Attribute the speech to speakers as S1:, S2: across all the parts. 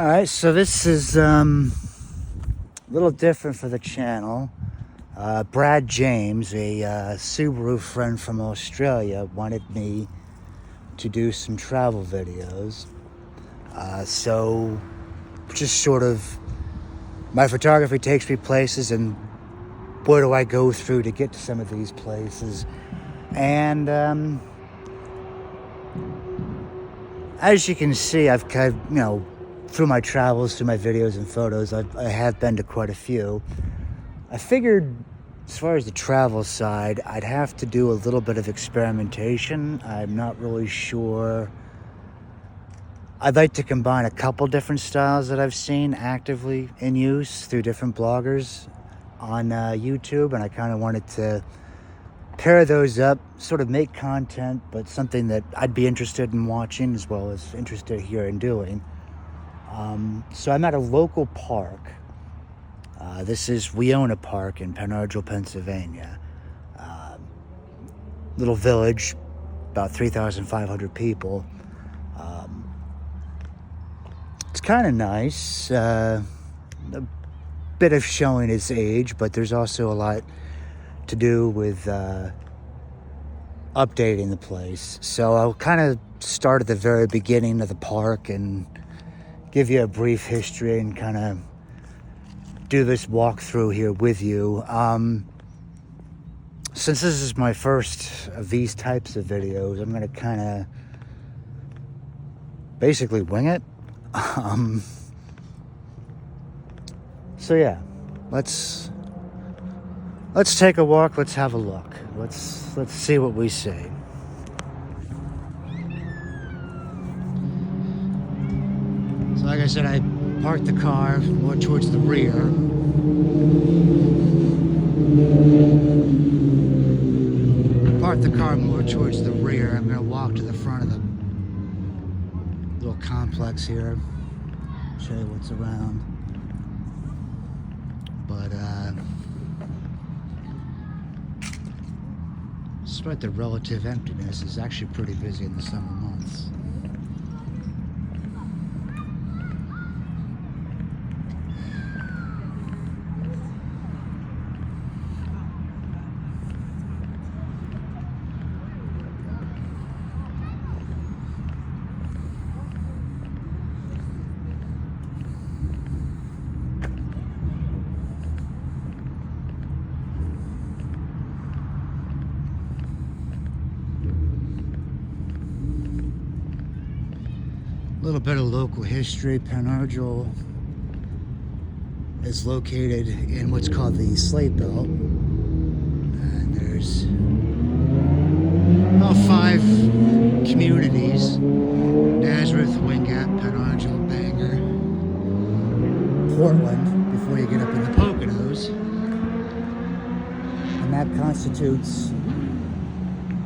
S1: Alright, so this is a little different for the channel. Brad James, a Subaru friend from Australia, wanted me to do some travel videos. So just sort of, my photography takes me places, and where do I go through to get to some of these places? And as you can see, I've kind of, through my travels, through my videos and photos, I have been to quite a few. I figured, as far as the travel side, I'd have to do a little bit of experimentation. I'm not really sure. I'd like to combine a couple different styles that I've seen actively in use through different bloggers on YouTube, and I kind of wanted to pair those up, sort of make content, but something that I'd be interested in watching as well as interested here in doing. So I'm at a local park. This is Weona Park in Pen Argyl, Pennsylvania. Little village, about 3,500 people. It's kind of nice. A bit of showing its age, but there's also a lot to do with updating the place. So I'll kind of start at the very beginning of the park and give you a brief history and kind of do this walkthrough here with you. Since this is my first of these types of videos, I'm going to kind of basically wing it. So yeah, let's take a walk. Let's have a look. Let's see what we see. So like I said, I parked the car more towards the rear. I'm going to walk to the front of the little complex here. Show you what's around. But despite the relative emptiness, it's actually pretty busy in the summer months. A little bit of local history. Pen Argyl is located in what's called the Slate Belt, and there's about 5 communities: Nazareth, Wingate, Pen Argyl, Bangor, Portland, before you get up in the Poconos, and that constitutes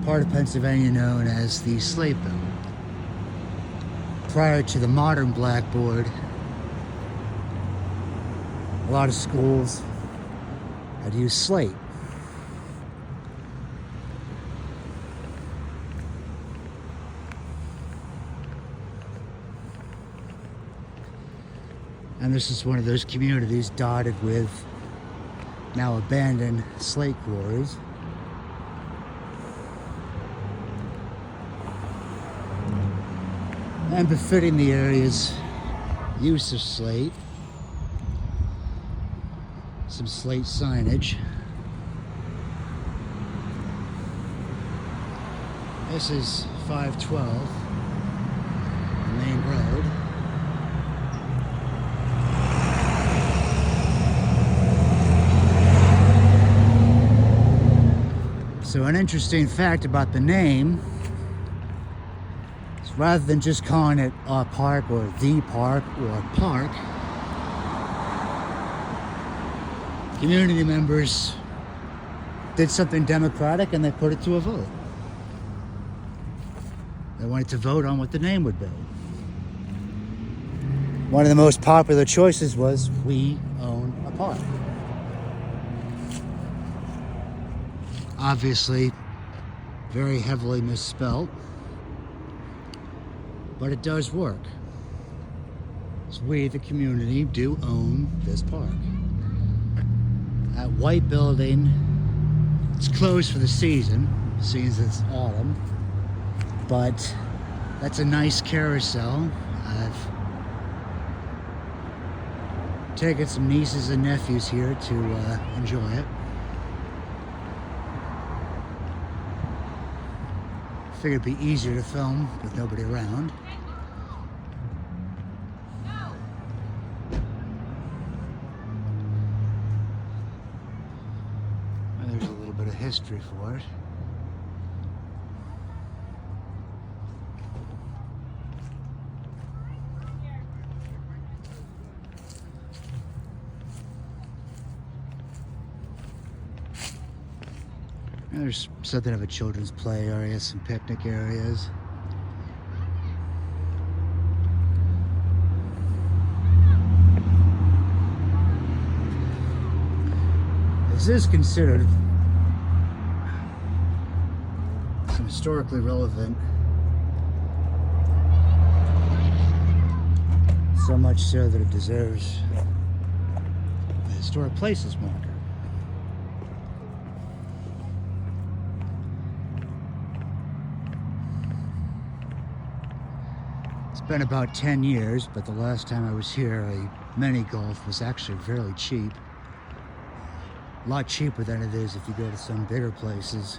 S1: part of Pennsylvania known as the Slate Belt. Prior to the modern blackboard, a lot of schools had used slate. And this is one of those communities dotted with now abandoned slate quarries. And befitting the area's use of slate, some slate signage. This is 512, the main road. So an interesting fact about the name, rather than just calling it a park or the park or park, community members did something democratic and they put it to a vote. They wanted to vote on what the name would be. One of the most popular choices was, we own a park. Obviously, very heavily misspelled, but it does work. So we, the community, do own this park. That white building, it's closed for the season, since it's autumn, but that's a nice carousel. I've taken some nieces and nephews here to enjoy it. Figured it'd be easier to film with nobody around. And there's a little bit of history for it. And there's something of a children's play area, some picnic areas. This is considered some historically relevant, so much so that it deserves a historic places marker. It's been about 10 years, but the last time I was here, a mini golf was actually fairly cheap. A lot cheaper than it is if you go to some bigger places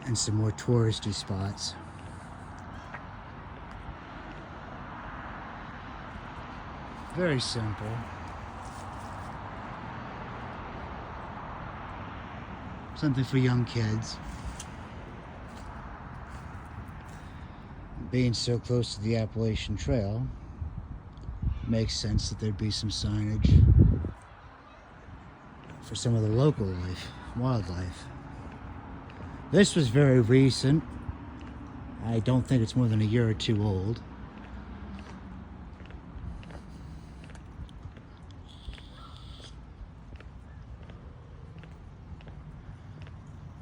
S1: and some more touristy spots. Very simple. Something for young kids. Being so close to the Appalachian Trail, makes sense that there'd be some signage for some of the local wildlife. This was very recent. I don't think it's more than a year or two old.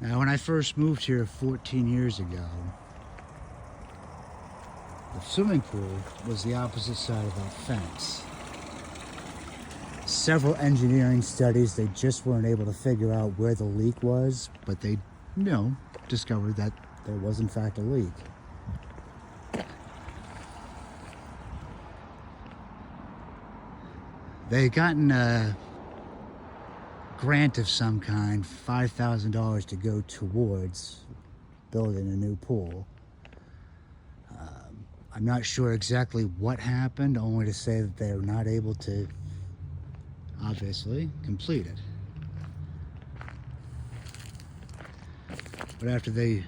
S1: Now, when I first moved here 14 years ago, the swimming pool was the opposite side of that fence. Several engineering studies, they just weren't able to figure out where the leak was, but they, discovered that there was in fact a leak. They had gotten a grant of some kind, $5,000 to go towards building a new pool. I'm not sure exactly what happened, only to say that they were not able to, obviously, complete it. But after they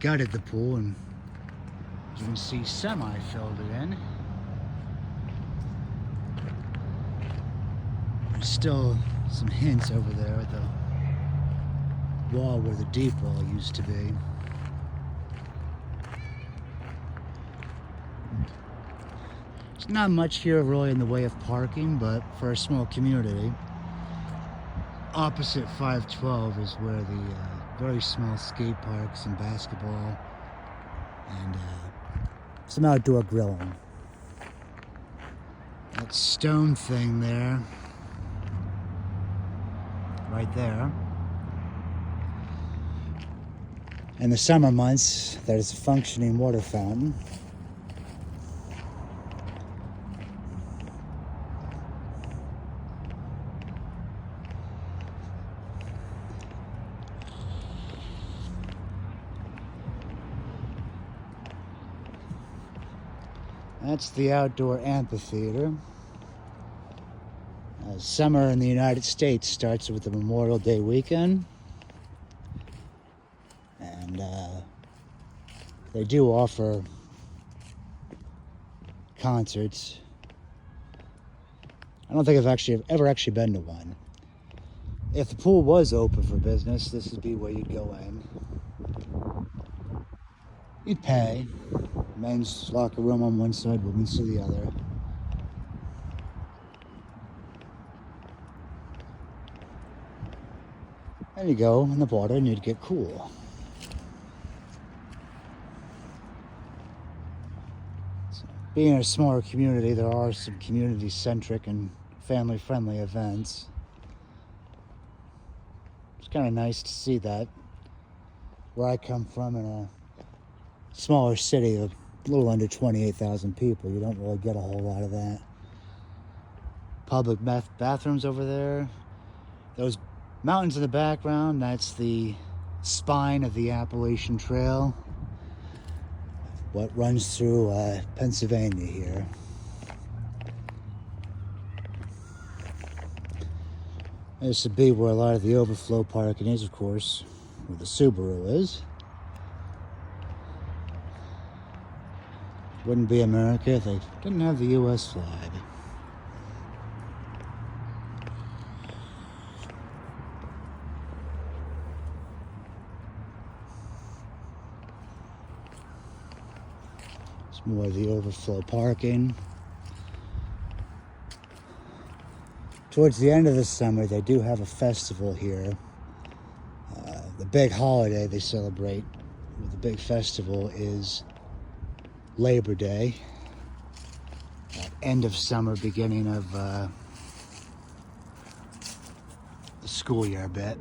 S1: gutted the pool, and as you can see, semi-filled it in, there's still some hints over there at the wall where the deep well used to be. There's not much here really in the way of parking, but for a small community, opposite 512 is where the very small skate parks and basketball and some outdoor grilling. That stone thing there, right there. In the summer months, that is a functioning water fountain. That's the outdoor amphitheater. Summer in the United States starts with the Memorial Day weekend. And they do offer concerts. I don't think I've ever actually been to one. If the pool was open for business, this would be where you'd go in. You'd pay. Men's locker room on one side, women's to the other. And you go in the water and you'd get cool. So, being a smaller community, there are some community-centric and family-friendly events. It's kind of nice to see that. Where I come from, in a smaller city of a little under 28,000 people, you don't really get a whole lot of that. Public bathrooms over there. Those mountains in the background, that's the spine of the Appalachian Trail, what runs through Pennsylvania here. This would be where a lot of the overflow parking is, of course, where the Subaru is. Wouldn't be America if they didn't have the U.S. flag. It's more of the overflow parking. Towards the end of the summer, they do have a festival here. The big holiday they celebrate with the big festival is Labor Day. End of summer, beginning of the school year a bit.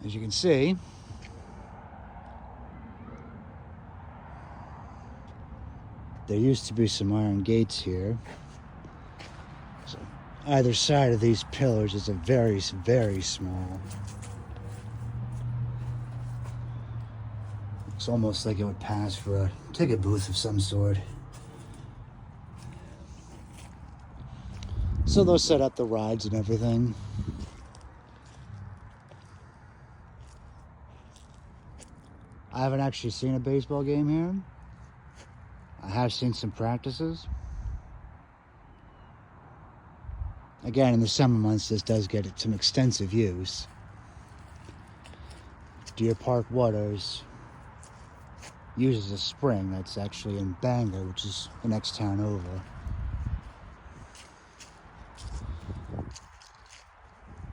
S1: As you can see, there used to be some iron gates here. So either side of these pillars is a very, very small. It's almost like it would pass for a ticket booth of some sort. So they'll set up the rides and everything. I haven't actually seen a baseball game here. I have seen some practices. Again, in the summer months, this does get some extensive use. Deer Park Waters uses a spring that's actually in Bangor, which is the next town over.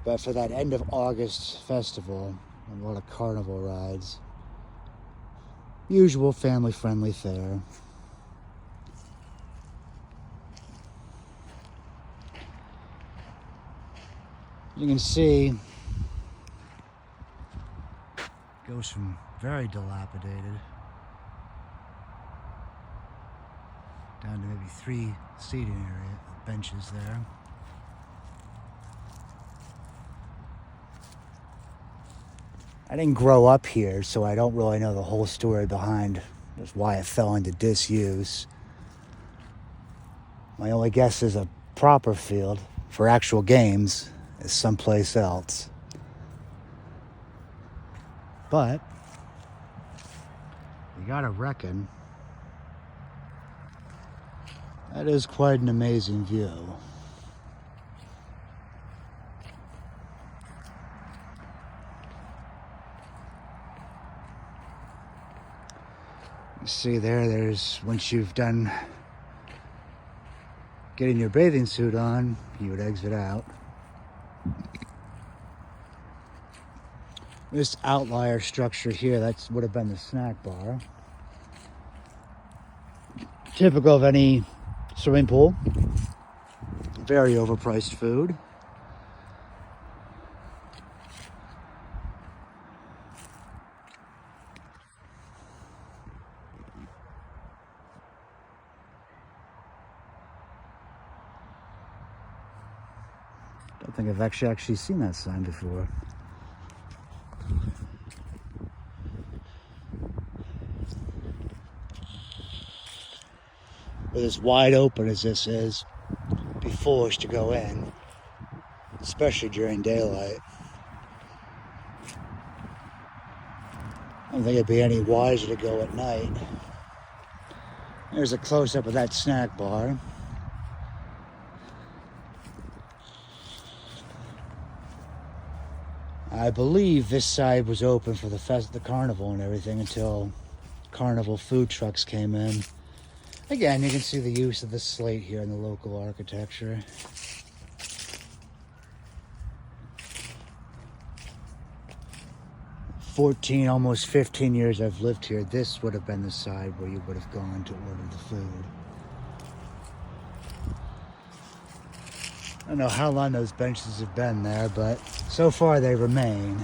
S1: But for that end of August festival, a lot of carnival rides. Usual family-friendly fare. You can see it goes from very dilapidated down to maybe 3 seating area benches there. I didn't grow up here, so I don't really know the whole story behind just why it fell into disuse. My only guess is a proper field for actual games is someplace else. But you gotta reckon that is quite an amazing view. You see there's once you've done getting your bathing suit on, you would exit out. This outlier structure here, that would have been the snack bar. Typical of any swimming pool. Very overpriced food. Don't think I've actually seen that sign before. With as wide open as this is, be foolish to go in, especially during daylight. I don't think it'd be any wiser to go at night. There's a close-up of that snack bar. I believe this side was open for the carnival and everything until carnival food trucks came in. Again, you can see the use of the slate here in the local architecture. 14, almost 15 years I've lived here, this would have been the side where you would have gone to order the food. I don't know how long those benches have been there, but so far they remain.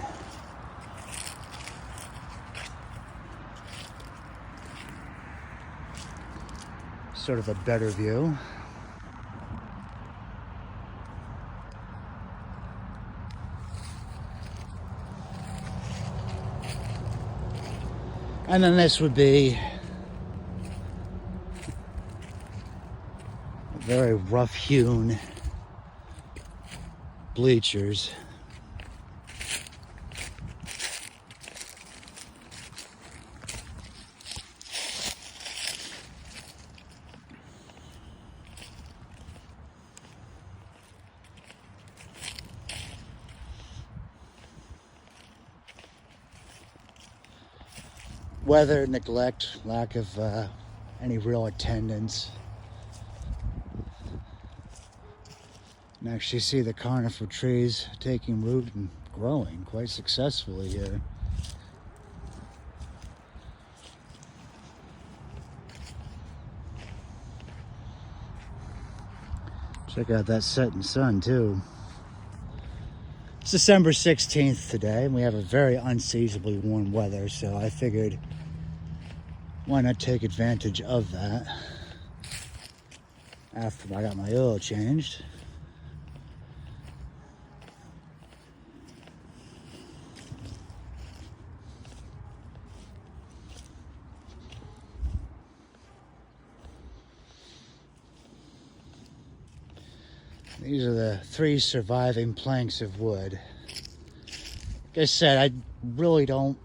S1: Sort of a better view. And then this would be very rough-hewn bleachers. Weather, neglect, lack of any real attendance. You can actually see the conifer trees taking root and growing quite successfully here. Check out that setting sun too. It's December 16th today, and we have a very unseasonably warm weather, so I figured why not take advantage of that after I got my oil changed. These are the 3 surviving planks of wood. Like I said, I really don't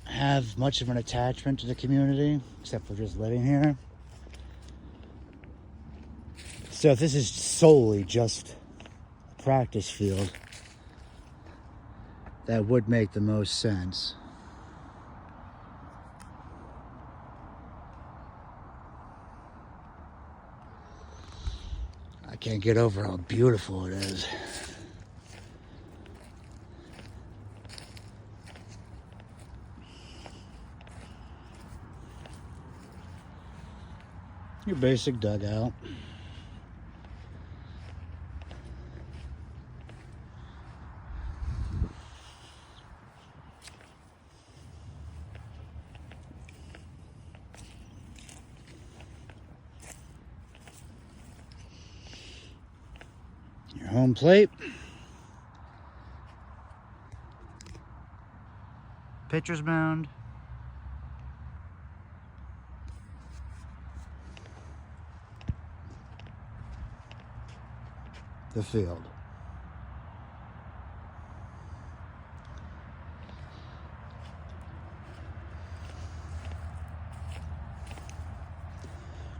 S1: have much of an attachment to the community, except for just living here. So if this is solely just a practice field, that would make the most sense. I can't get over how beautiful it is. Your basic dugout. Your home plate. Pitcher's mound. The field.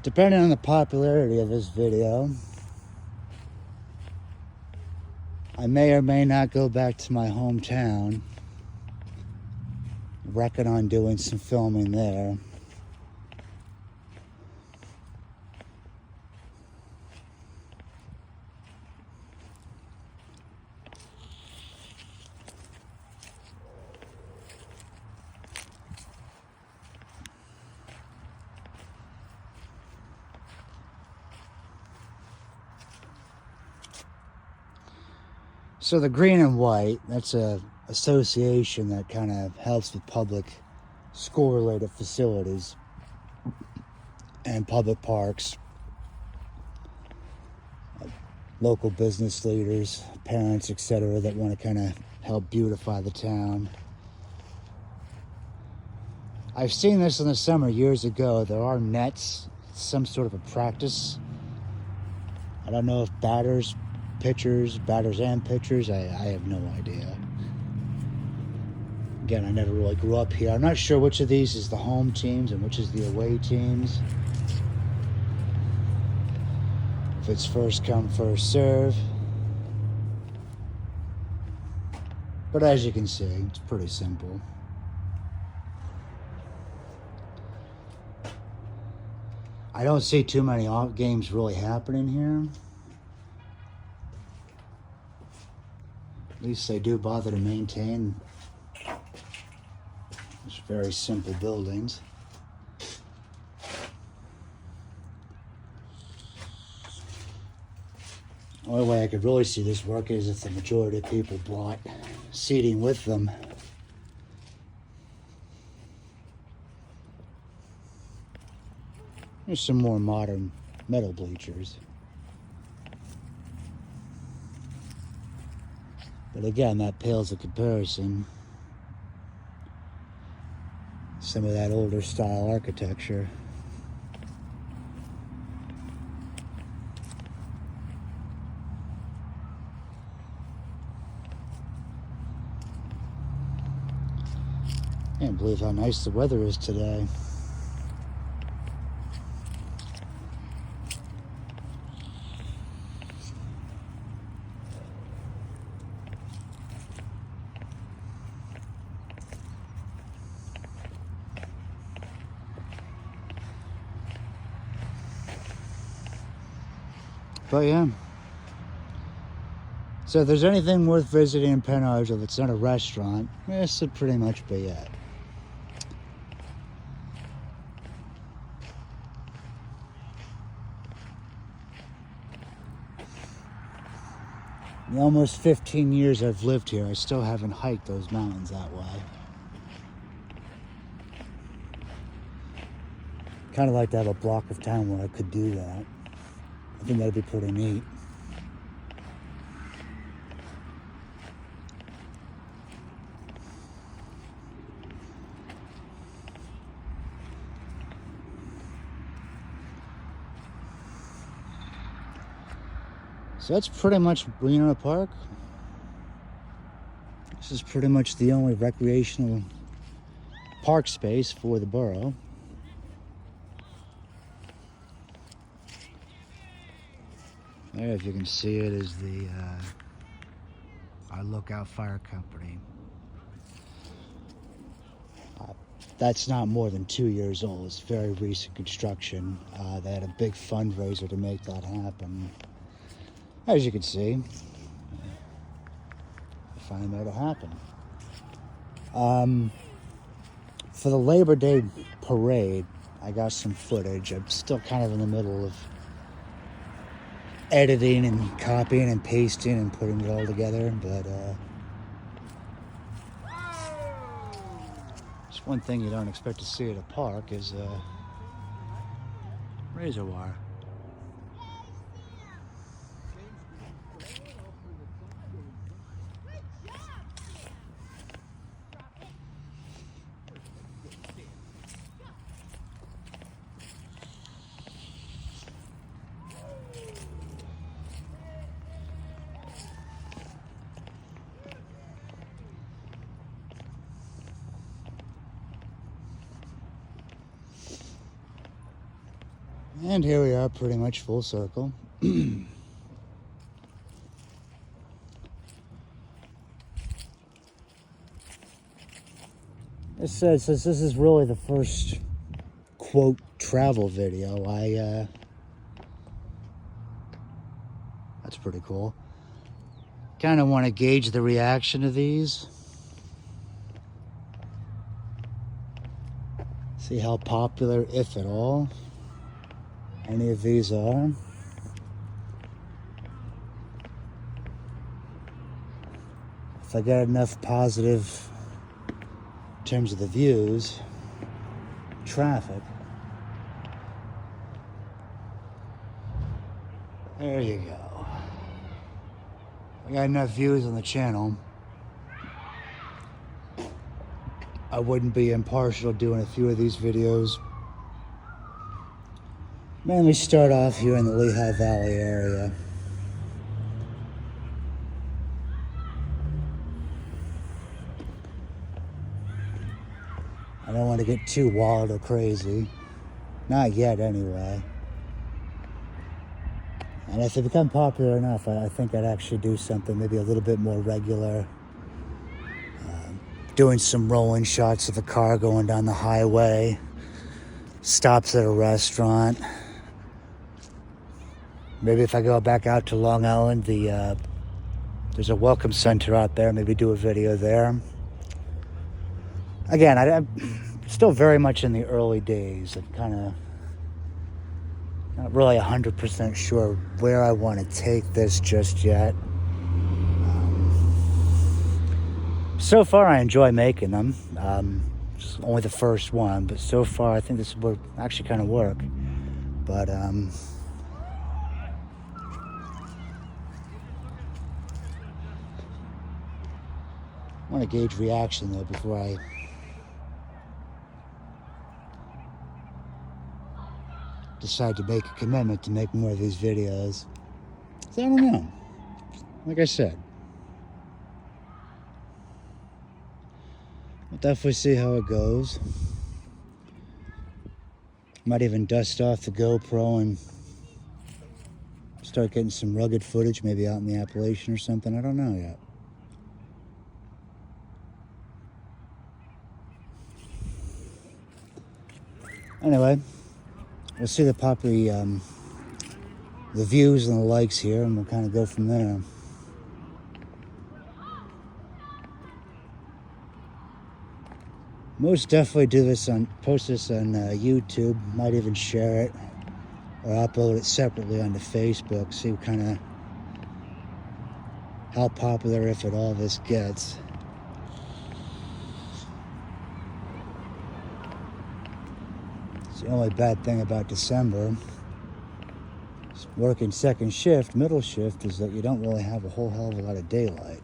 S1: Depending on the popularity of this video, I may or may not go back to my hometown. Reckon on doing some filming there. So the green and white, that's a association that kind of helps with public school-related facilities and public parks. Local business leaders, parents, etc., that want to kind of help beautify the town. I've seen this in the summer years ago. There are nets, some sort of a practice. I don't know if batters and pitchers, I have no idea. Again, I never really grew up here. I'm not sure which of these is the home teams and which is the away teams. If it's first come, first serve. But as you can see, it's pretty simple. I don't see too many games really happening here. At least they do bother to maintain these very simple buildings. The only way I could really see this work is if the majority of people brought seating with them. There's some more modern metal bleachers. But again, that pales in comparison. Some of that older style architecture. Can't believe how nice the weather is today. But yeah. So if there's anything worth visiting in Pen Argyl that's not a restaurant, this would pretty much be it. In the almost 15 years I've lived here, I still haven't hiked those mountains that way. Kind of like to have a block of town where I could do that. I think that'd be pretty neat. So that's pretty much Weona Park. This is pretty much the only recreational park space for the borough. There, if you can see it, is the our Lookout Fire Company. That's not more than 2 years old. It's very recent construction. They had a big fundraiser to make that happen. As you can see, they finally made it happen. For the Labor Day parade, I got some footage. I'm still kind of in the middle of editing and copying and pasting and putting it all together, but just one thing you don't expect to see at a park is razor wire. And here we are, pretty much full circle. It says, since this is really the first quote travel video, that's pretty cool. Kind of want to gauge the reaction to these. See how popular, if at all, any of these are. If I get enough positive in terms of the views, traffic. There you go. I got enough views on the channel. I wouldn't be impartial doing a few of these videos. Mainly start off here in the Lehigh Valley area. I don't want to get too wild or crazy. Not yet, anyway. And if they become popular enough, I think I'd actually do something maybe a little bit more regular. Doing some rolling shots of a car going down the highway. Stops at a restaurant. Maybe if I go back out to Long Island, there's a welcome center out there. Maybe do a video there. Again, I'm still very much in the early days. I'm kind of not really 100% sure where I want to take this just yet. So far, I enjoy making them. It's only the first one, but so far, I think this will actually kind of work. But I want to gauge reaction though before I decide to make a commitment to make more of these videos. So I don't know. Like I said, we'll definitely see how it goes. Might even dust off the GoPro and start getting some rugged footage, maybe out in the Appalachian or something. I don't know yet. Anyway, we'll see the views and the likes here, and we'll kind of go from there. Most definitely post this on YouTube. Might even share it or upload it separately onto Facebook. See kind of how popular, if at all, this gets. It's the only bad thing about December. Working second shift, middle shift, is that you don't really have a whole hell of a lot of daylight.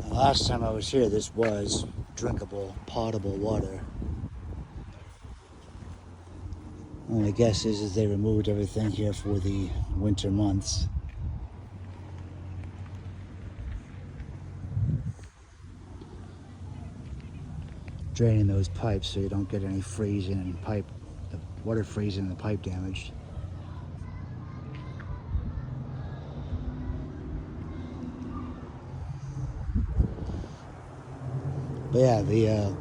S1: Last time I was here, this was drinkable, potable water. Only guess is they removed everything here for the winter months. Draining those pipes so you don't get any freezing and the water freezing and the pipe damaged. But yeah, the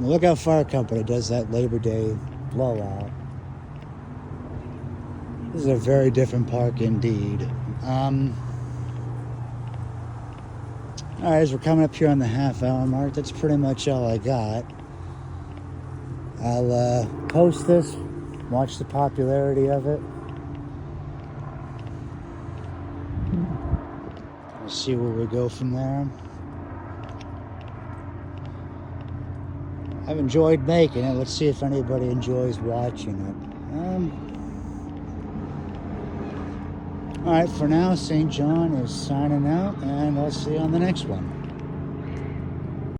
S1: Lookout Fire Company does that Labor Day blowout. This is a very different park indeed. Alright, as we're coming up here on the half-hour mark, that's pretty much all I got. I'll post this, watch the popularity of it. We'll see where we go from there. I've enjoyed making it. Let's see if anybody enjoys watching it. Alright, for now, St. John is signing out, and I'll see you on the next one.